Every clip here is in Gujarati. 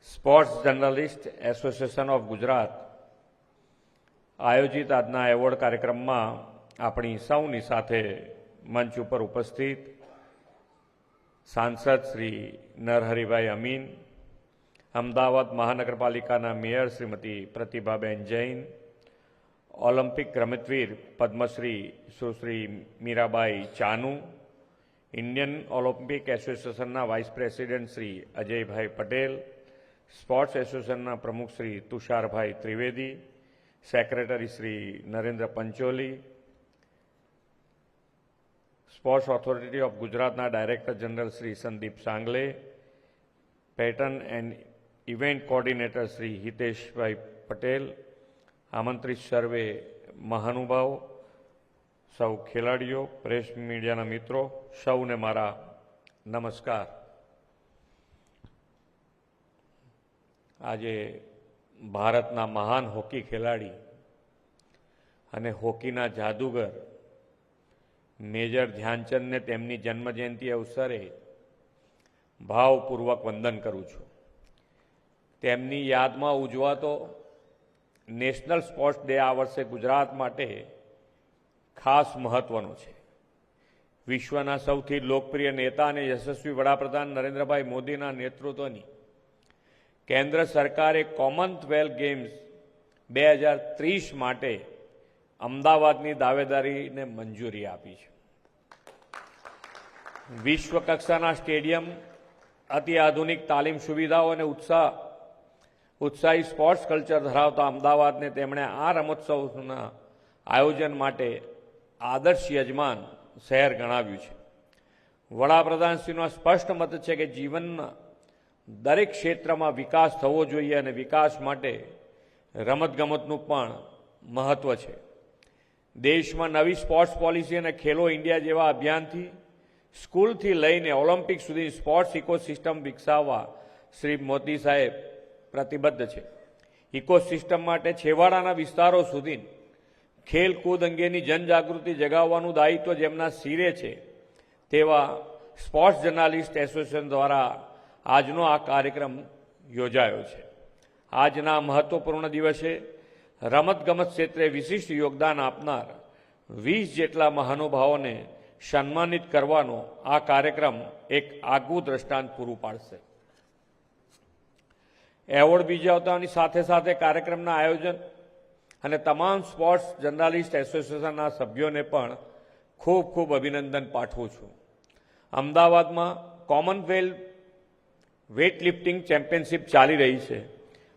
Sports journalist association of Gujarat આયોજિત આજના એવોર્ડ કાર્યક્રમમાં આપણી સૌની સાથે મંચ ઉપર ઉપસ્થિત સાંસદ શ્રી નરહરિભાઈ અમીન, અમદાવાદ મહાનગરપાલિકાના મેયર શ્રીમતી પ્રતિભાબેન જૈન, ઓલિમ્પિક રમતવીર પદ્મશ્રી સુશ્રી મીરાબાઈ ચાનુ, ઇન્ડિયન ઓલિમ્પિક એસોસિએશનના vice president Shri Ajaybhai Patel, sports એસોસિએશનના પ્રમુખ Shri Tusharbhai Trivedi, secretary Shri Narendra Pancholi, sports authority of ગુજરાતના director general Shri Sandeep Sangle, pattern and event coordinator Shri Hiteshbhai Patel, આમંત્રિત સર્વે મહાનુભાવ, સૌ ખેલાડીઓ, પ્રેસ મીડિયાના મિત્રો, સૌને મારા નમસ્કાર. આજે ભારતના મહાન હોકી ખેલાડી અને હોકીના જાદુગર મેજર ધ્યાનચંદને તેમની જન્મજયંતિ અવસરે ભાવપૂર્વક વંદન કરું છું. તેમની યાદમાં ઉજવાતો નેશનલ સ્પોર્ટ્સ ડે આ વર્ષે ગુજરાત માટે ખાસ મહત્વનો છે. વિશ્વના સૌથી લોકપ્રિય નેતા અને યશસ્વી વડાપ્રધાન નરેન્દ્રભાઈ મોદીના નેતૃત્વની કેન્દ્ર સરકારે કોમનવેલ્થ ગેમ્સ 2030 માટે અમદાવાદની દાવેદારીને મંજૂરી આપી છે. વિશ્વ કક્ષાના સ્ટેડિયમ, અતિ આધુનિક તાલીમ સુવિધાઓ અને ઉત્સાહી સ્પોર્ટ્સ કલ્ચર ધરાવતા અમદાવાદને તેમણે આ રમોત્સવના આયોજન માટે આદર્શ યજમાન શહેર ગણાવ્યું છે. વડાપ્રધાનશ્રીનો સ્પષ્ટ મત છે કે જીવનના દરેક ક્ષેત્રમાં વિકાસ થવો જોઈએ અને વિકાસ માટે રમતગમતનું પણ મહત્વ છે. દેશમાં નવી સ્પોર્ટ્સ પોલિસી અને ખેલો ઇન્ડિયા જેવા અભિયાનથી સ્કૂલથી લઈને ઓલિમ્પિક સુધી સ્પોર્ટ્સ ઇકોસિસ્ટમ વિકસાવવા શ્રી મોદી સાહેબ પ્રતિબદ્ધ છે. ઇકોસિસ્ટમ માટે છેવાડાના વિસ્તારો સુધી ખેલકૂદ અંગેની જનજાગૃતિ જગાવવાનું દાયિત્વ જેમના શિરે છે તેવા સ્પોર્ટ્સ જર્નાલિસ્ટ એસોસિએશન દ્વારા આજનો આ કાર્યક્રમ યોજાયો છે. આજના મહત્વપૂર્ણ દિવસે રમતગમત ક્ષેત્રે વિશિષ્ટ યોગદાન આપનાર 20 જેટલા મહાનુભાવોને સન્માનિત કરવાનો આ કાર્યક્રમ એક આગવું દ્રષ્ટાંત પૂરું પાડશે. એવોર્ડ વિજેતાઓની સાથે સાથે કાર્યક્રમના આયોજન અને તમામ સ્પોર્ટ્સ જર્નાલિસ્ટ એસોસિએશનના સભ્યોને પણ ખૂબ ખૂબ અભિનંદન પાઠવું છું. અમદાવાદમાં કોમનવેલ્થ વેઇટલિફ્ટિંગ ચેમ્પિયનશિપ ચાલી રહી છે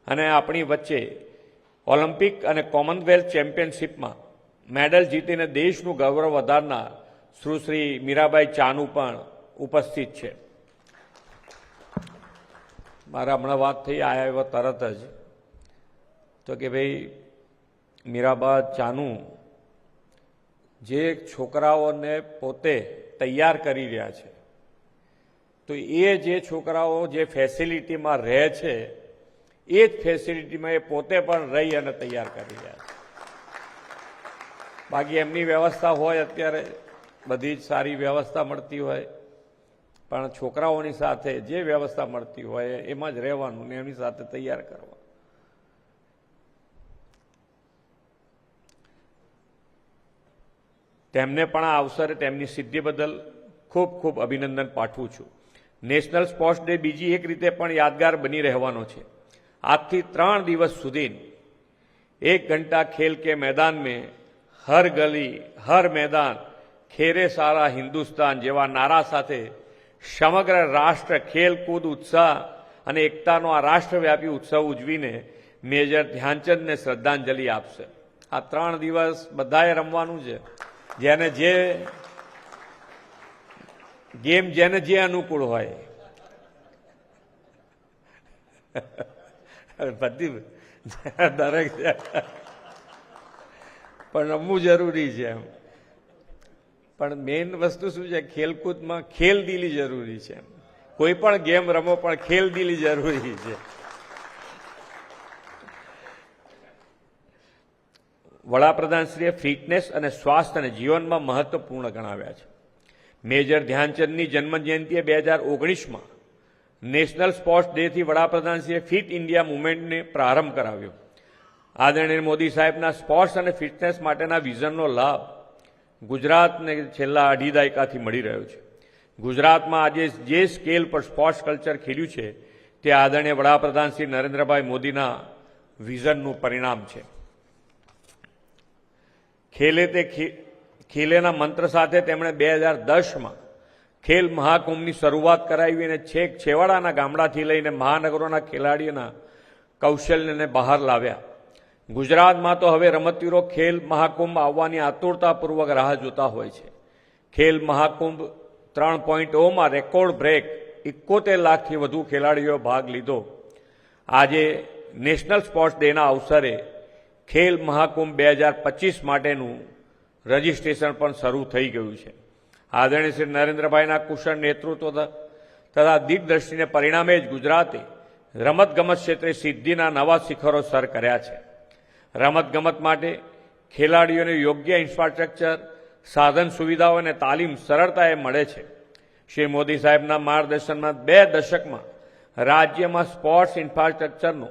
અને આપણી વચ્ચે ઓલિમ્પિક અને કોમનવેલ્થ ચેમ્પિયનશિપમાં મેડલ જીતીને દેશનું ગૌરવ વધારનાર સુશ્રી મીરાબાઈ ચાનુ પણ ઉપસ્થિત છે. મારા હમણાં વાત થઈ આવ્યા તરત જ તો કે ભાઈ મીરાબા ચાનુ જે છોકરાઓને પોતે તૈયાર કરી રહ્યા છે, તો એ જે છોકરાઓ જે ફેસિલિટીમાં રહે છે એ જ ફેસિલિટીમાં એ પોતે પણ રહી અને તૈયાર કરી રહ્યા છે. બાકી એમની વ્યવસ્થા હોય, અત્યારે બધી જ સારી વ્યવસ્થા મળતી હોય, પણ છોકરાઓની સાથે જે વ્યવસ્થા મળતી હોય એમાં જ રહેવાનું ને એમની સાથે તૈયાર કરવા. તેમને પણ આ અવસરે તેમની સિદ્ધિ બદલ ખૂબ ખૂબ અભિનંદન પાઠવું છું. નેશનલ સ્પોર્ટ્સ ડે બીજી એક રીતે પણ યાદગાર બની રહેવાનો છે. આજથી 3 દિવસ સુધી 1 ઘંટા ખેલ કે મેદાન में હર ગલી હર મેદાન ખેરે સારા હિન્દુસ્તાન જેવા નારા સાથે સમગ્ર રાષ્ટ્ર ખેલકૂદ ઉત્સાહ અને એકતાનો આ રાષ્ટ્રવ્યાપી ઉત્સવ ઉજવીને મેજર ધ્યાનચંદને શ્રદ્ધાંજલિ આપશે. આ 3 દિવસ બધાએ રમવાનું છે. જેને જે ગેમ જેને જે અનુકૂળ હોય બધી દરેક પણ રમવું જરૂરી છે. પણ મેઇન વસ્તુ શું છે, ખેલકૂદમાં ખેલદિલી જરૂરી છે. કોઈ પણ ગેમ રમો પણ ખેલદિલી જરૂરી છે. વડાપ્રધાનશ્રીએ ફિટનેસ અને સ્વાસ્થ્યને જીવનમાં મહત્વપૂર્ણ ગણાવ્યા છે. મેજર ધ્યાનચંદની જન્મજયંતિએ 2019માં નેશનલ સ્પોર્ટ્સ ડેથી વડાપ્રધાનશ્રીએ ફિટ ઇન્ડિયા મુવમેન્ટને પ્રારંભ કરાવ્યો. આદરણીય મોદી સાહેબના સ્પોર્ટ્સ અને ફિટનેસ માટેના વિઝનનો લાભ ગુજરાતને છેલ્લા અઢી દાયકાથી મળી રહ્યો છે. ગુજરાતમાં આજે જે સ્કેલ પર સ્પોર્ટ્સ કલ્ચર ખીલ્યું છે તે આદરણીય વડાપ્રધાન શ્રી નરેન્દ્રભાઈ મોદીના વિઝનનું પરિણામ છે. ખેલે તે ખેલેના મંત્ર સાથે તેમણે 2010માં ખેલ મહાકુંભની શરૂઆત કરાવી અને છેક છેવાડાના ગામડાથી લઈને મહાનગરોના ખેલાડીઓના કૌશલ્યને બહાર લાવ્યા. ગુજરાતમાં તો હવે રમતવીરો ખેલ મહાકુંભ આવવાની આતુરતાપૂર્વક રાહ જોતા હોય છે. ખેલ મહાકુંભ 3.0માં રેકોર્ડ બ્રેક 71 લાખથી વધુ ખેલાડીઓએ ભાગ લીધો. આજે નેશનલ સ્પોર્ટ્સ ડેના અવસરે ખેલ મહાકુંભ 2025 માટેનું રજીસ્ટ્રેશન પણ શરૂ થઈ ગયું છે. આદરણીય શ્રી નરેન્દ્રભાઈના કુશળ નેતૃત્વ તથા દિગ્દ્રષ્ટિને પરિણામે જ ગુજરાતે રમતગમત ક્ષેત્રે સિદ્ધિના નવા શિખરો સર કર્યા છે. રમતગમત માટે ખેલાડીઓને યોગ્ય ઇન્ફ્રાસ્ટ્રક્ચર, સાધન સુવિધાઓ અને તાલીમ સરળતાએ મળે છે. શ્રી મોદી સાહેબના માર્ગદર્શનમાં 2 દશકમાં રાજ્યમાં સ્પોર્ટ્સ ઇન્ફ્રાસ્ટ્રક્ચરનો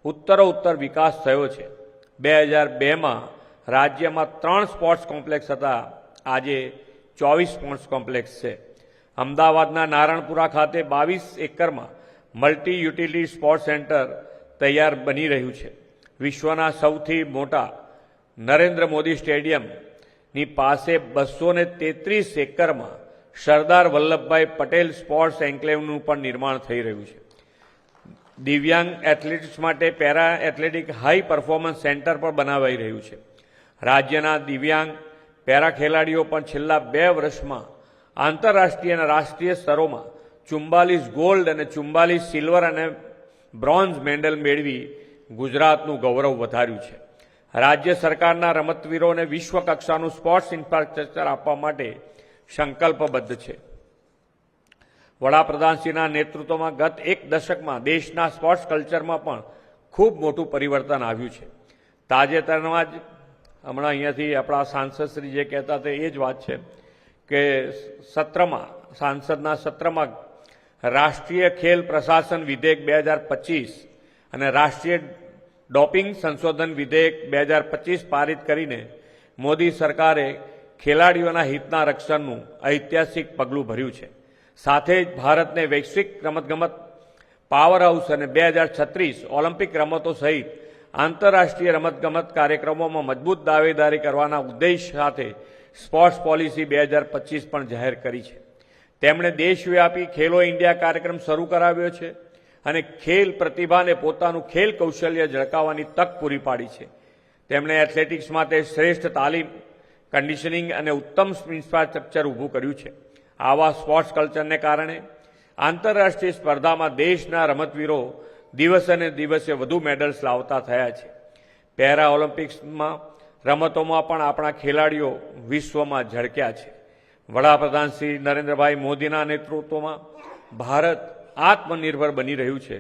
ઉત્તરોત્તર વિકાસ થયો છે. 2002માં રાજ્યમાં 3 સ્પોર્ટ્સ કોમ્પ્લેક્સ હતા. આજે 24 સ્પોર્ટ્સ કોમ્પ્લેક્સ છે. અમદાવાદના નારણપુરા ખાતે 22 એકરમાં મલ્ટી યુટિલિટી સ્પોર્ટ્સ સેન્ટર તૈયાર બની રહ્યું છે. વિશ્વના સૌથી મોટા નરેન્દ્ર મોદી સ્ટેડિયમની પાસે 233 એકરમાં સરદાર વલ્લભભાઈ પટેલ સ્પોર્ટ્સ એન્કલેવનું પણ નિર્માણ થઈ રહ્યું છે. દિવ્યાંગ એથ્લેટિક્સ માટે para athletic high performance centre પણ બનાવાઈ રહ્યું છે. રાજ્યના દિવ્યાંગ પેરા ખેલાડીઓ પણ છેલ્લા 2 વર્ષમાં આંતરરાષ્ટ્રીય અને રાષ્ટ્રીય સ્તરોમાં 44 ગોલ્ડ અને 44 સિલ્વર અને બ્રોન્ઝ મેડલ મેળવી ગુજરાતનું ગૌરવ વધાર્યું છે. રાજ્ય સરકારના રમતવીરોને વિશ્વ કક્ષાનું સ્પોર્ટ્સ ઇન્ફ્રાસ્ટ્રક્ચર આપવા માટે સંકલ્પબદ્ધ છે. વડાપ્રધાનશ્રીના નેતૃત્વમાં ગત 1 દશકમાં દેશના સ્પોર્ટ્સ કલ્ચરમાં પણ ખૂબ મોટું પરિવર્તન આવ્યું છે. તાજેતરમાં જ હમણાં અહીંયાથી આપણા સાંસદશ્રી જે કહેતા હતા એ જ વાત છે કે સાંસદના સત્રમાં રાષ્ટ્રીય ખેલ પ્રશાસન વિધેયક 2025 અને રાષ્ટ્રીય ડોપિંગ સંશોધન વિધેયક 2025 પારિત કરીને મોદી સરકારે ખેલાડીઓના હિતના રક્ષણનું ઐતિહાસિક પગલું ભર્યું છે. સાથે જ ભારતને વૈશ્વિક રમતગમત પાવર હાઉસ અને 2036 ઓલિમ્પિક રમતો સહિત આંતરરાષ્ટ્રીય રમતગમત કાર્યક્રમોમાં મજબૂત દાવેદારી કરવાના ઉદ્દેશ સાથે સ્પોર્ટ્સ પોલિસી 2025 પણ જાહેર કરી છે. તેમણે દેશવ્યાપી ખેલો ઇન્ડિયા કાર્યક્રમ શરૂ કરાવ્યો છે અને ખેલ પ્રતિભાને પોતાનું ખેલ કૌશલ્ય ઝળકાવવાની તક પૂરી પાડી છે. તેમણે એથ્લેટિક્સ માટે શ્રેષ્ઠ તાલીમ, કન્ડિશનિંગ અને ઉત્તમ ઇન્ફ્રાસ્ટ્રક્ચર ઊભું કર્યું છે. આવા સ્પોર્ટ્સ કલ્ચરને કારણે આંતરરાષ્ટ્રીય સ્પર્ધામાં દેશના રમતવીરો દિવસે ને દિવસે વધુ મેડલ્સ લાવતા થયા છે. પેરા ઓલિમ્પિક્સમાં રમતોમાં પણ આપણા ખેલાડીઓ વિશ્વમાં ઝળક્યા છે. વડાપ્રધાન શ્રી નરેન્દ્રભાઈ મોદીના નેતૃત્વમાં ભારત આત્મનિર્ભર બની રહ્યું છે.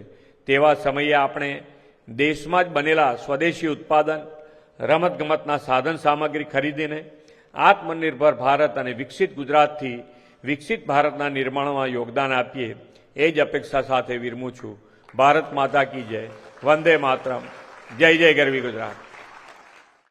તેવા સમયે આપણે દેશમાં જ બનેલા સ્વદેશી ઉત્પાદન, રમતગમતના સાધન સામગ્રી ખરીદીને આત્મનિર્ભર ભારત અને વિકસિત ગુજરાતથી વિકસિત ભારતના નિર્માણમાં યોગદાન આપીએ એ જ અપેક્ષા સાથે વિરમું છું. ભારત માતા કી જય. વંદે માતરમ. જય જય ગરવી ગુજરાત.